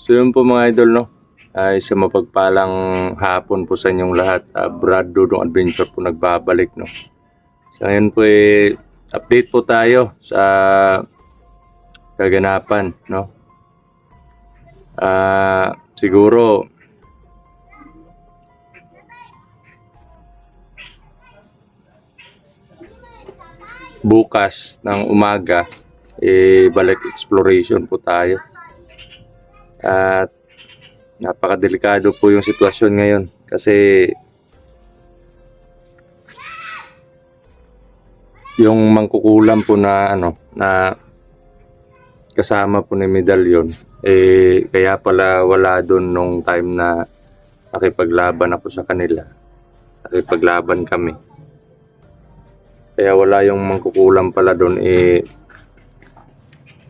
So yun po mga idol, no? Ay sa mapagpalang hapon po sa inyong lahat. Brad Dudong Adventure po nagbabalik, no? So ngayon po update po tayo sa kaganapan, no? Siguro bukas ng umaga balik exploration po tayo. At napakadelikado po yung sitwasyon ngayon kasi yung mangkukulam po na na kasama po ni Medalyon kaya pala wala doon nung time na nakipaglaban ako sa kanila. Nakipaglaban kami. Kaya wala yung mangkukulam pala doon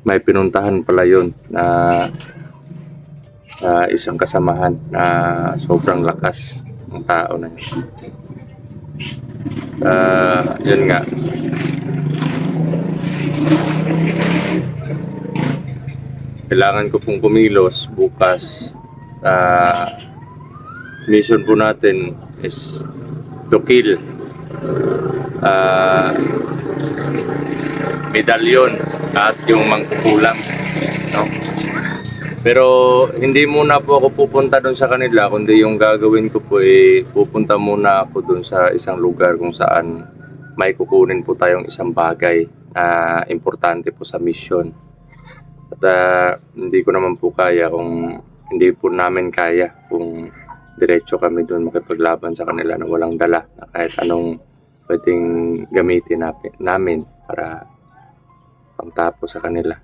may pinuntahan pala yun na isang kasamahan na sobrang lakas ng tao na yun. Yun nga. Kailangan ko pong kumilos bukas. Mission po natin is to kill Medalyon at yung mangkukulam, no? Pero hindi muna po ako pupunta doon sa kanila, kundi yung gagawin ko po pupunta muna ako doon sa isang lugar kung saan may kukunin po tayong isang bagay na importante po sa mission. At hindi ko naman po kaya kung hindi po namin kaya kung diretso kami doon makipaglaban sa kanila na walang dala na kahit anong pwedeng gamitin namin para pangtapos sa kanila.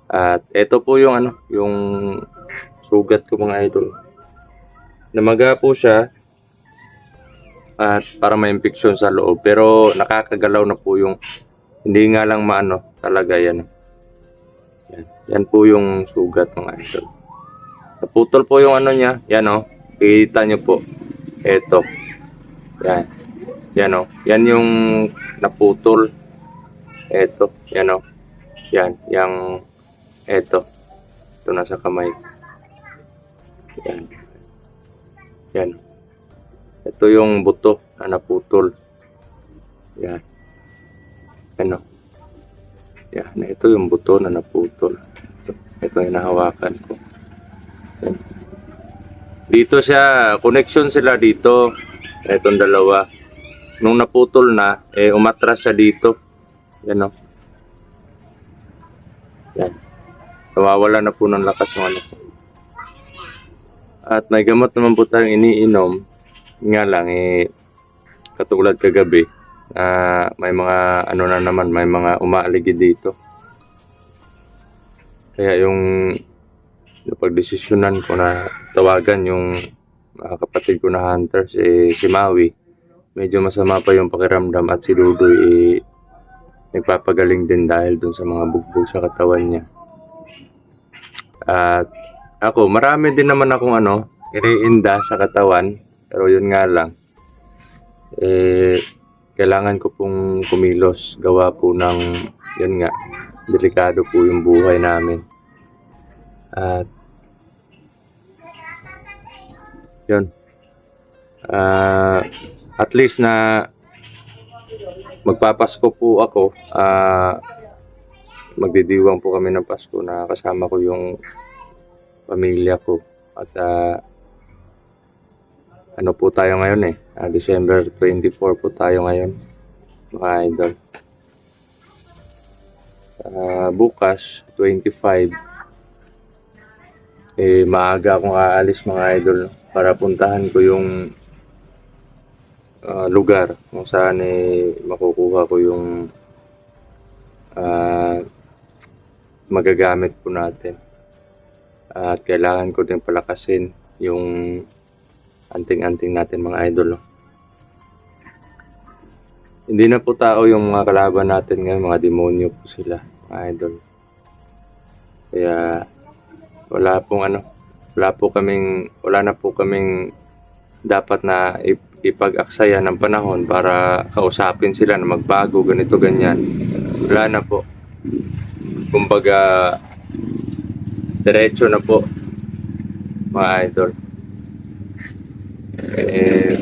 At ito po yung yung sugat ko mga idol. Namaga po siya at para may infection sa loob, pero nakakagalaw na po yung hindi nga lang talaga yan. Yan po yung sugat mga idol. Naputol po yung niya. Yan kita nyo po. Ito. Yan. Yan yan yung naputol. Ito. Yan yan. Yang ito nasa kamay. Yan. Yan. Ito yung buto na naputol. Yan. Yan Yan. Ito yung buto na naputol. Ito yung nahawakan ko. Yan. Dito siya, connection sila dito. Itong dalawa. Nung naputol na, umatras siya dito. Yan Yan. Nawawala na po ng lakas ng At may gamot naman po tayong iniinom. Nga lang, katulad kagabi, may mga na naman, may mga umaaligid dito. Kaya yung napagdesisyonan ko na tawagan yung kapatid ko na hunter, si Maui. Medyo masama pa yung pakiramdam at si Dudoy nagpapagaling din dahil dun sa mga bugbog sa katawan niya. At ako, marami din naman akong iniinda sa katawan, pero yun nga lang, kailangan ko pong kumilos, gawa po ng, yun nga, delikado po yung buhay namin. At yun, at least na magpapasko po ako, magdidiwang po kami ng Pasko na kasama ko yung pamilya ko. At po tayo ngayon December 24 po tayo ngayon mga idol. Bukas 25 maaga akong aalis mga idol para puntahan ko yung lugar kung saan makukuha ko yung magagamit po natin. At kailangan ko din palakasin yung anting-anting natin mga idol. Hindi na po tao yung mga kalaban natin ngayon, mga demonyo po sila mga idol. Kaya wala na po kaming dapat na ipag-aksaya ng panahon para kausapin sila na magbago, ganito, ganyan. Wala na po. Kumbaga, diretso na po mga idol.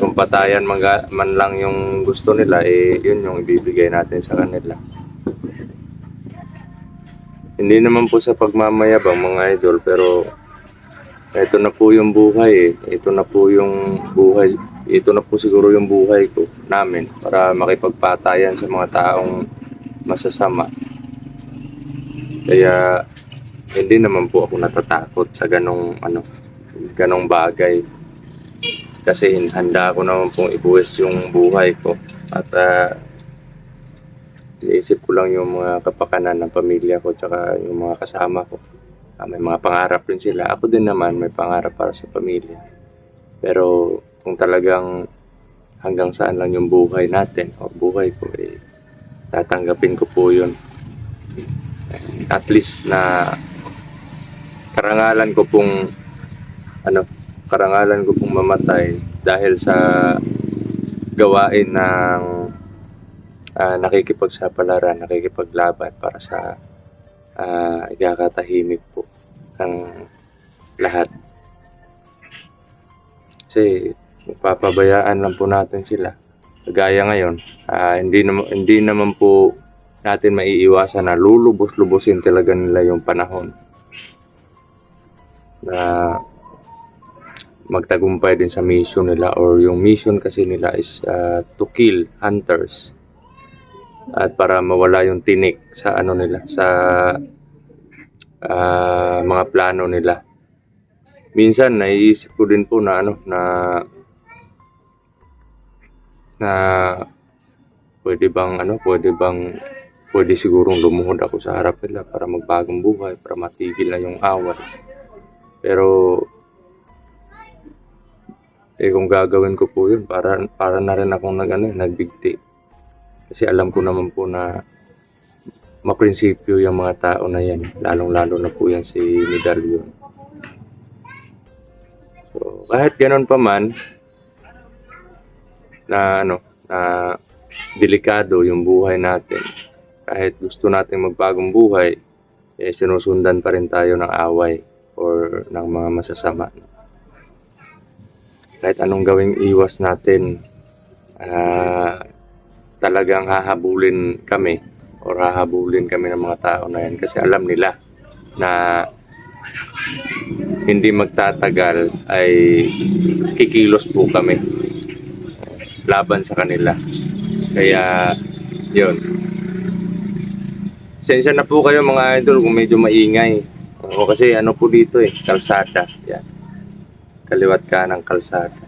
Kung patayan man lang yung gusto nila, yun yung ibibigay natin sa kanila. Hindi naman po sa pagmamayabang mga idol, pero ito na po yung buhay Ito na po yung buhay. Ito na po siguro yung buhay ko namin para makipagpatayan sa mga taong masasama. Kaya hindi naman po ako natatakot sa ganong bagay. Kasi handa ako naman pong ibuwis yung buhay ko. At iniisip ko lang yung mga kapakanan ng pamilya ko tsaka yung mga kasama ko. May mga pangarap rin sila. Ako din naman may pangarap para sa pamilya. Pero kung talagang hanggang saan lang yung buhay natin o buhay ko, tatanggapin ko po yun. At least na karangalan ko pong mamatay dahil sa gawain ng nakikipagsapalaran, nakikipaglaban para sa ikakatahimik po ng lahat. Kasi papabayaan lang po natin sila. Gaya ngayon, hindi naman po natin maiiwasan na lulubos-lubusin talaga nila yung panahon na magtagumpay din sa mission nila, or yung mission kasi nila is to kill hunters at para mawala yung tinik sa nila, sa mga plano nila. Minsan naiisip ko din po na na pwede sigurong lumuhod ako sa harap nila para magbagong buhay, para matigil na yung away. Pero kung gagawin ko po yun, para na rin akong nagbigti. Kasi alam ko naman po na maprinsipyo yung mga tao na yan, lalong-lalo na po yan si Medallion. So, kahit ganun pa man na delikado yung buhay natin, kahit gusto natin magbagong buhay, sinusundan pa rin tayo ng away or ng mga masasama. Kahit anong gawing iwas natin, talagang hahabulin kami ng mga tao na yan, kasi alam nila na hindi magtatagal ay kikilos po kami laban sa kanila. Kaya yun, sensya na po kayo mga idol kung medyo maingay. Kasi po dito kalsada yan, kaliwat ka ng kalsada.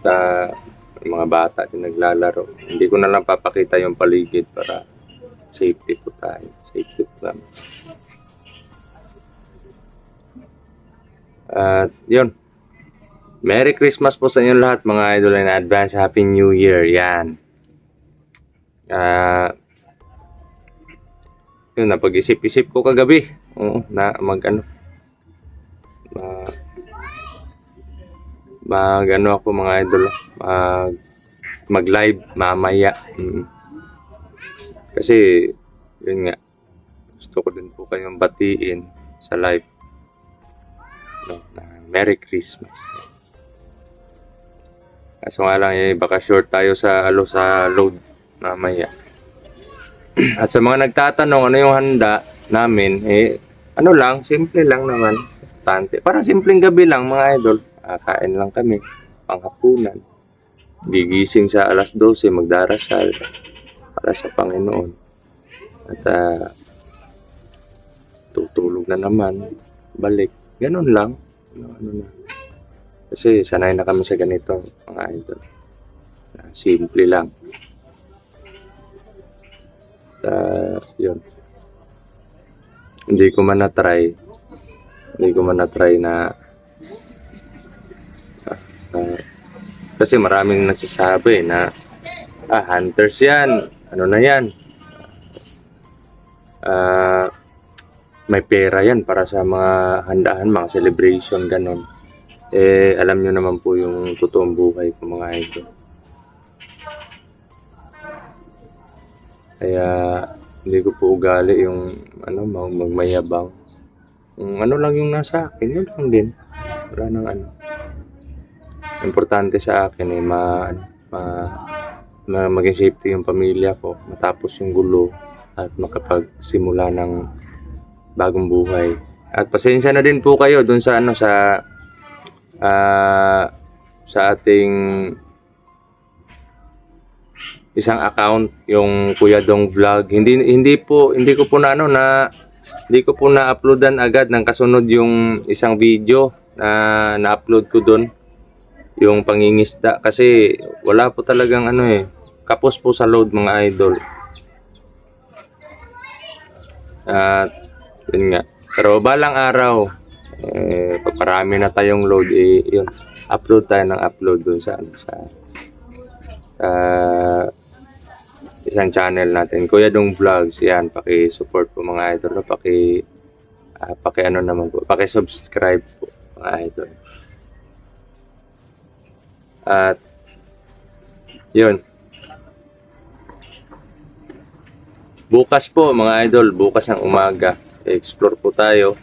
At mga bata din naglalaro. Hindi ko na lang papakita yung paligid para safety po tayo. Safety po kami. At yun. Merry Christmas po sa inyo lahat mga idol, and advance Happy New Year. Yan. Yun, napag-isip-isip ko kagabi. Oo, na ako mga idol, mag-live mamaya. Kasi yun nga, gusto ko din po kayong batiin sa live. Merry Christmas. Kaso nga lang baka short tayo sa load mamaya. At sa mga nagtatanong ano yung handa namin, simple lang naman. Para simpleng gabi lang mga idol. Kain lang kami, panghapunan. Gigising sa alas 12, magdarasal para sa Panginoon. At tutulog na naman, balik. Ganun lang. Kasi sanay na kami sa ganito mga idol. Simple lang. Yun. Hindi ko man na-try na kasi maraming nagsasabi na hunters yan, na yan, may pera yan para sa mga handaan, mga celebration, ganon. Alam nyo naman po yung totoong buhay ko mga idol. Kaya Hindi ko po ugali yung magmayabang. Kung ano lang yung nasa akin, yun lang din. Wala nang ano. Importante sa akin eh maging safety yung pamilya ko, matapos yung gulo at makapagsimula ng bagong buhay. At pasensya na din po kayo dun sa sa ating isang account, yung Kuya Dong Vlog. Hindi ko po hindi ko po na-uploadan agad ng kasunod yung isang video na na-upload ko doon, yung pangingisda, kasi wala po talagang kapos po sa load mga idol. At yun nga. Pero balang araw, pag marami na tayong load, yun, upload tayo ng upload doon sa isang channel natin, Kuya Dong Vlogs. Yan, paki-support po mga idol, paki-subscribe po mga idol. At yun, bukas po mga idol, bukas ng umaga, explore po tayo.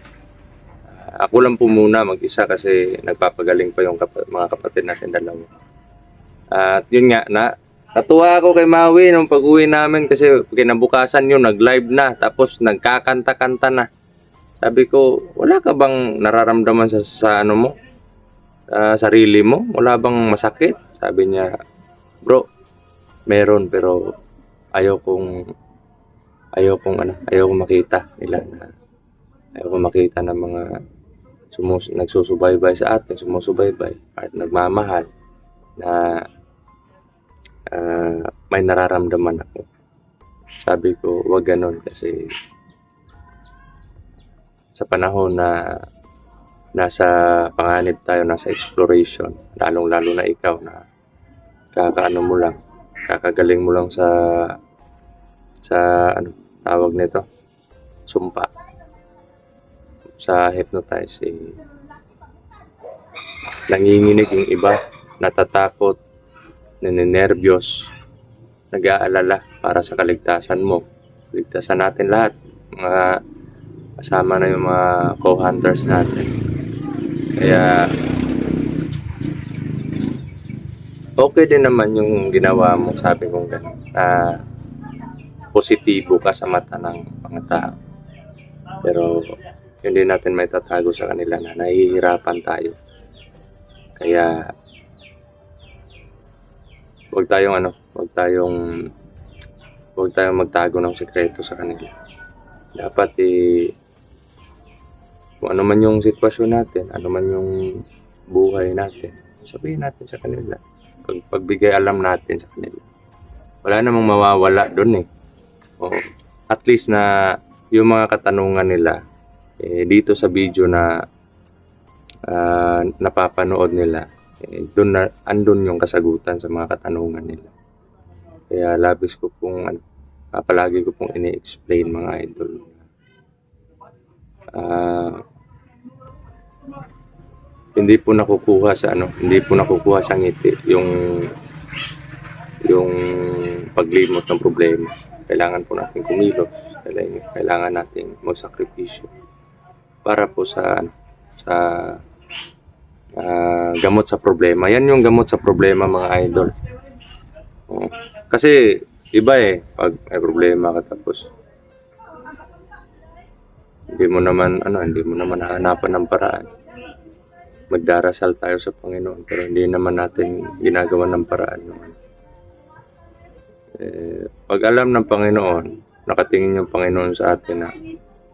Ako lang po muna mag-isa kasi nagpapagaling pa yung mga kapatid natin dalawa. At yun nga, natuwa ako kay Maui nung pag-uwi namin kasi kinabukasan yun, nag-live na, tapos nagkakanta-kanta na. Sabi ko, wala ka bang nararamdaman sa ano mo? Sa sarili mo? Wala bang masakit? Sabi niya, bro, meron, pero ayaw kong makita nila na ayaw kong makita ng mga nagsusubaybay sa atin, sumusubaybay at nagmamahal na may nararamdaman ako. Sabi ko, wag ganon, kasi sa panahon na nasa panganib tayo, nasa exploration, lalong-lalo na ikaw na kakagaling mo lang sa tawag nito, sumpa, sa hypnotize, nanginginig yung iba, natatakot, nininervyos, nag-aalala para sa kaligtasan mo. Ligtasan natin lahat, mga kasama na yung mga co-hunters natin. Kaya okay din naman yung ginawa mo, sabi kong gano'n, positibo ka sa mata ng mga tao. Pero hindi natin may tatago sa kanila na nahihirapan tayo. Kaya huwag tayong magtago ng sekreto sa kanila. Dapat kung ano man yung sitwasyon natin, ano man yung buhay natin, sabihin natin sa kanila. Pagbigay alam natin sa kanila, wala namang mawawala doon at least na yung mga katanungan nila dito sa video na napapanood nila, andun yung kasagutan sa mga katanungan nila. Kaya labis ko pong palagi ko pong ini-explain mga idol. Hindi po nakukuha sa ngiti yung paglimot ng problema. Kailangan po natin kumilos, kailangan natin magsakripisyo para po sa gamot sa problema. Yan yung gamot sa problema mga idol. Kasi iba pag may problema ka tapos hindi mo naman hahanapan ng paraan. Magdarasal tayo sa Panginoon pero hindi naman natin ginagawa ng paraan naman. Pag alam ng Panginoon, nakatingin yung Panginoon sa atin na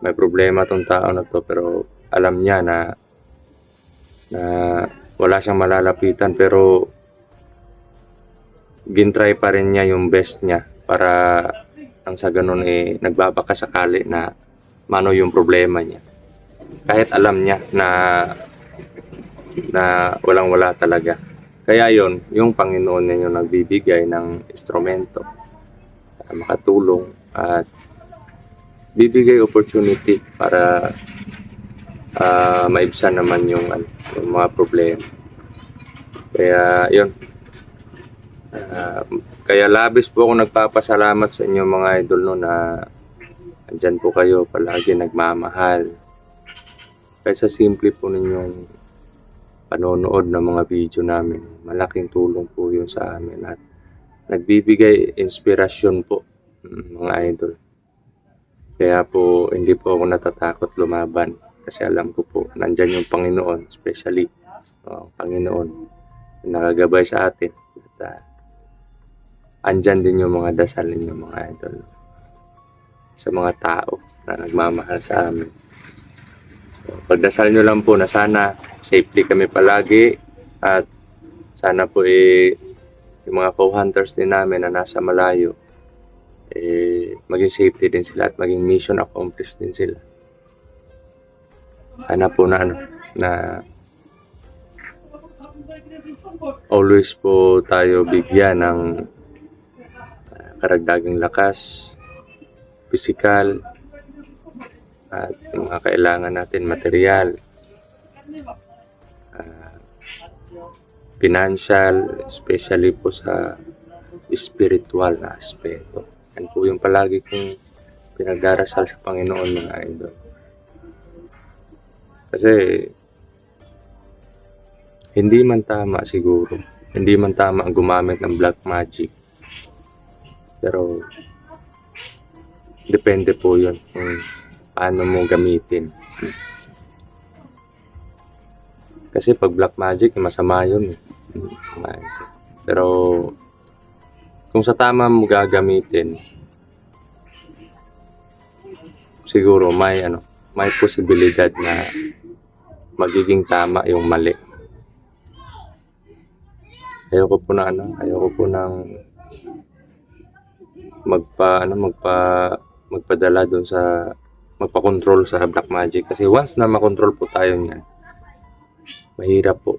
may problema tong tao na to, pero alam niya na wala siyang malalapitan, pero gintry pa rin niya yung best niya para ang sa ganun nagbabaka sakali na mano yung problema niya. Kahit alam niya na walang-wala talaga. Kaya yung Panginoon ninyo nagbibigay ng instrumento makatulong at bibigay opportunity para maibsan naman yung mga problema. Kaya kaya labis po ako nagpapasalamat sa inyo mga idol na andyan po kayo palagi nagmamahal. Kahit sa simple po ninyong panonood ng mga video namin, malaking tulong po yun sa amin at nagbibigay inspirasyon po, mga idol. Kaya po hindi po ako natatakot lumaban kasi alam ko po nandyan yung Panginoon, especially Panginoon nakagabay sa atin at andyan din yung mga dasal ninyo mga idol sa mga tao na nagmamahal sa amin. So, pagdasal nyo lang po na sana safety kami palagi at sana po yung mga co-hunters din namin na nasa malayo maging safety din sila at maging mission accomplished din sila. Sana po na always po tayo bigyan ng karagdagang lakas, physical, at yung mga kailangan natin, material, financial, especially po sa spiritual na aspeto. Yan po yung palagi kong pinagdarasal sa Panginoon mga idol. Kasi hindi man tama siguro, hindi man tama ang gumamit ng black magic. Pero depende po yun kung paano mo gamitin. Kasi pag black magic, masama yun. Pero kung sa tama mo gagamitin, siguro may posibilidad na magiging tama yung mali. Ayoko po nang magpadala doon sa magpa-control sa black magic kasi once na makontrol po tayo niyan, mahirap po.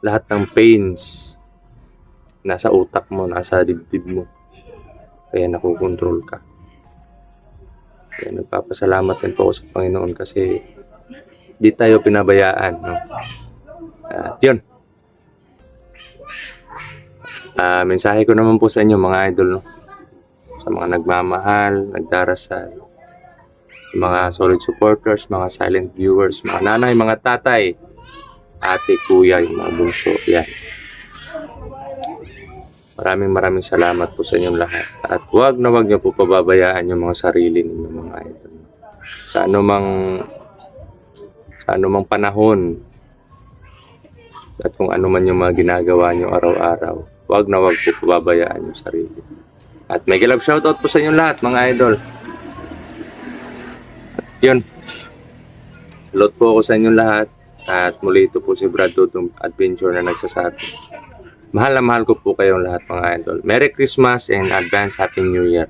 Lahat ng pains nasa utak mo, nasa dibdib mo. Kaya nakokontrol ka. Kaya nagpapasalamat din po ako sa Panginoon kasi di tayo pinabayaan, no? At yun. Mensahe ko naman po sa inyo mga idol, no? Sa mga nagmamahal, nagdarasal, sa mga solid supporters, mga silent viewers, mga nanay, mga tatay, ate, kuya, yung mga bunso, yan. Maraming salamat po sa inyong lahat. At wag niyo po pababayaan yung mga sarili ninyo mga idol. Sa anumang panahon at kung ano man yung mga ginagawa nyo araw-araw, wag po pababayaan yung sarili. At mega love shoutout po sa inyong lahat mga idol. At yun, salute po ako sa inyong lahat. At muli ito po si Brad Dudong Adventure na nagsasabi, mahal na mahal ko po kayong lahat mga idol. Merry Christmas and advance Happy New Year.